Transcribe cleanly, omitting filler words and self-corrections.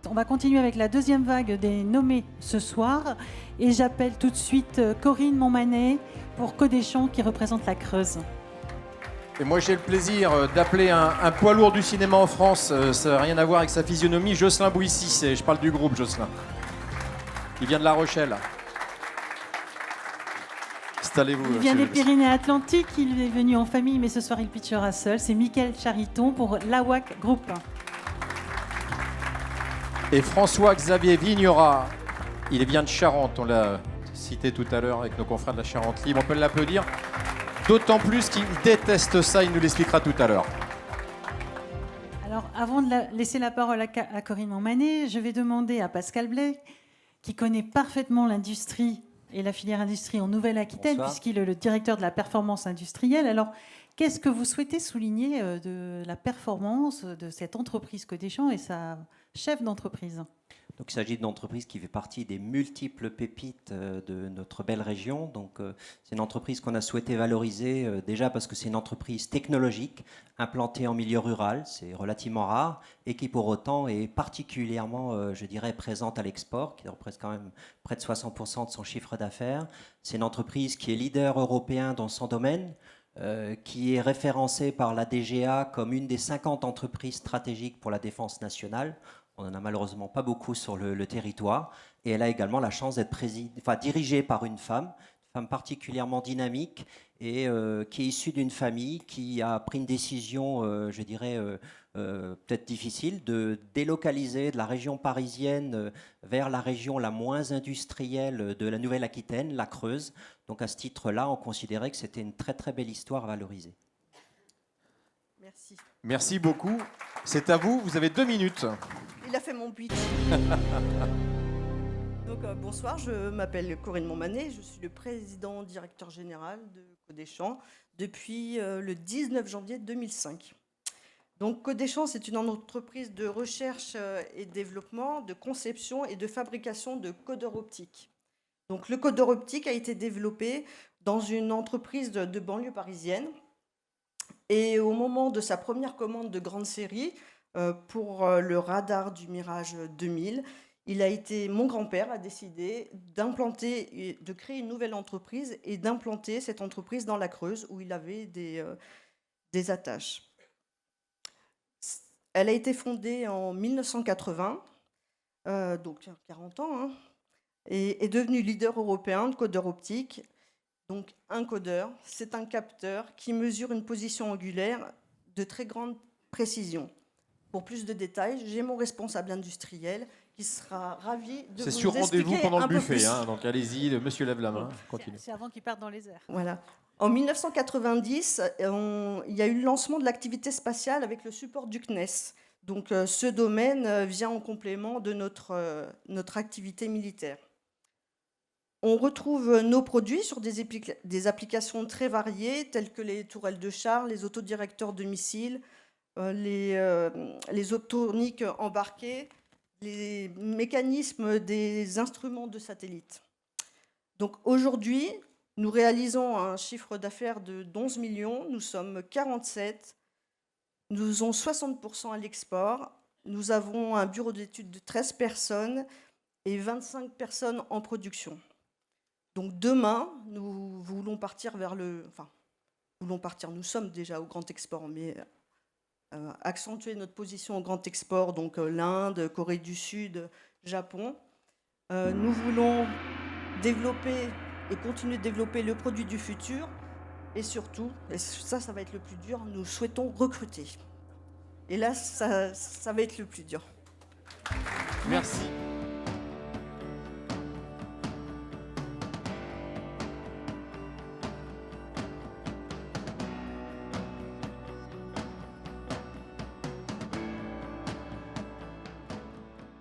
On va continuer avec la deuxième vague des nommés ce soir. Et j'appelle tout de suite Corinne Montmanet pour Codéchamps qui représente la Creuse. Et moi, j'ai le plaisir d'appeler un poids lourd du cinéma en France. Ça n'a rien à voir avec sa physionomie. Jocelyn Bouissy, je parle du groupe Jocelyn. Il vient de La Rochelle. Installez-vous. Il vient des Pyrénées-Atlantiques, il est venu en famille, mais ce soir il pitchera seul. C'est Mickaël Chariton pour l'AWAC Group. Et François-Xavier Vignerat, il vient de Charente. On l'a cité tout à l'heure avec nos confrères de la Charente Libre. On peut l'applaudir. D'autant plus qu'il déteste ça, il nous l'expliquera tout à l'heure. Alors, avant de laisser la parole à Corinne Montmanet, je vais demander à Pascal Blais, qui connaît parfaitement l'industrie et la filière industrie en Nouvelle-Aquitaine, puisqu'il est le directeur de la performance industrielle. Alors, qu'est-ce que vous souhaitez souligner de la performance de cette entreprise Codéchamps et sa chef d'entreprise ? Donc, il s'agit d'une entreprise qui fait partie des multiples pépites de notre belle région. Donc, c'est une entreprise qu'on a souhaité valoriser déjà parce que c'est une entreprise technologique implantée en milieu rural, c'est relativement rare, et qui pour autant est particulièrement, je dirais, présente à l'export, qui représente quand même près de 60% de son chiffre d'affaires. C'est une entreprise qui est leader européen dans son domaine, qui est référencée par la DGA comme une des 50 entreprises stratégiques pour la défense nationale. On n'en a malheureusement pas beaucoup sur le territoire. Et elle a également la chance d'être dirigée par une femme particulièrement dynamique et qui est issue d'une famille qui a pris une décision, je dirais, peut-être difficile, de délocaliser de la région parisienne vers la région la moins industrielle de la Nouvelle-Aquitaine, la Creuse. Donc à ce titre-là, on considérait que c'était une très très belle histoire à valoriser. Merci. Merci beaucoup. C'est à vous, vous avez 2 minutes. Il a fait mon pitch. Donc, bonsoir, je m'appelle Corinne Montmanet, je suis le président directeur général de Codéchamps depuis le 19 janvier 2005. Donc Codéchamps, c'est une entreprise de recherche et développement, de conception et de fabrication de codeurs optiques. Donc le codeur optique a été développé dans une entreprise de banlieue parisienne. Et au moment de sa première commande de grande série, pour le radar du Mirage 2000, mon grand-père a décidé d'implanter, de créer une nouvelle entreprise et d'implanter cette entreprise dans la Creuse où il avait des attaches. Elle a été fondée en 1980, donc 40 ans, hein, et est devenue leader européen de codeurs optiques. Donc un codeur, c'est un capteur qui mesure une position angulaire de très grande précision. Pour plus de détails, j'ai mon responsable industriel qui sera ravi de vous expliquer. C'est sur rendez-vous pendant le buffet, hein, donc allez-y, monsieur lève la main, continue. C'est avant qu'il parte dans les airs. Voilà. En 1990, il y a eu le lancement de l'activité spatiale avec le support du CNES. Donc ce domaine vient en complément de notre activité militaire. On retrouve nos produits sur des applications très variées, telles que les tourelles de char, les autodirecteurs de missiles, les optroniques embarquées, les mécanismes des instruments de satellite. Donc aujourd'hui, nous réalisons un chiffre d'affaires de 11 millions, nous sommes 47, nous faisons 60% à l'export, nous avons un bureau d'études de 13 personnes et 25 personnes en production. Donc demain, nous voulons partir nous sommes déjà au grand export, mais accentuer notre position au grand export, donc l'Inde, Corée du Sud, Japon. Nous voulons développer et continuer de développer le produit du futur et surtout, et ça va être le plus dur, nous souhaitons recruter. Et là, ça va être le plus dur. Merci.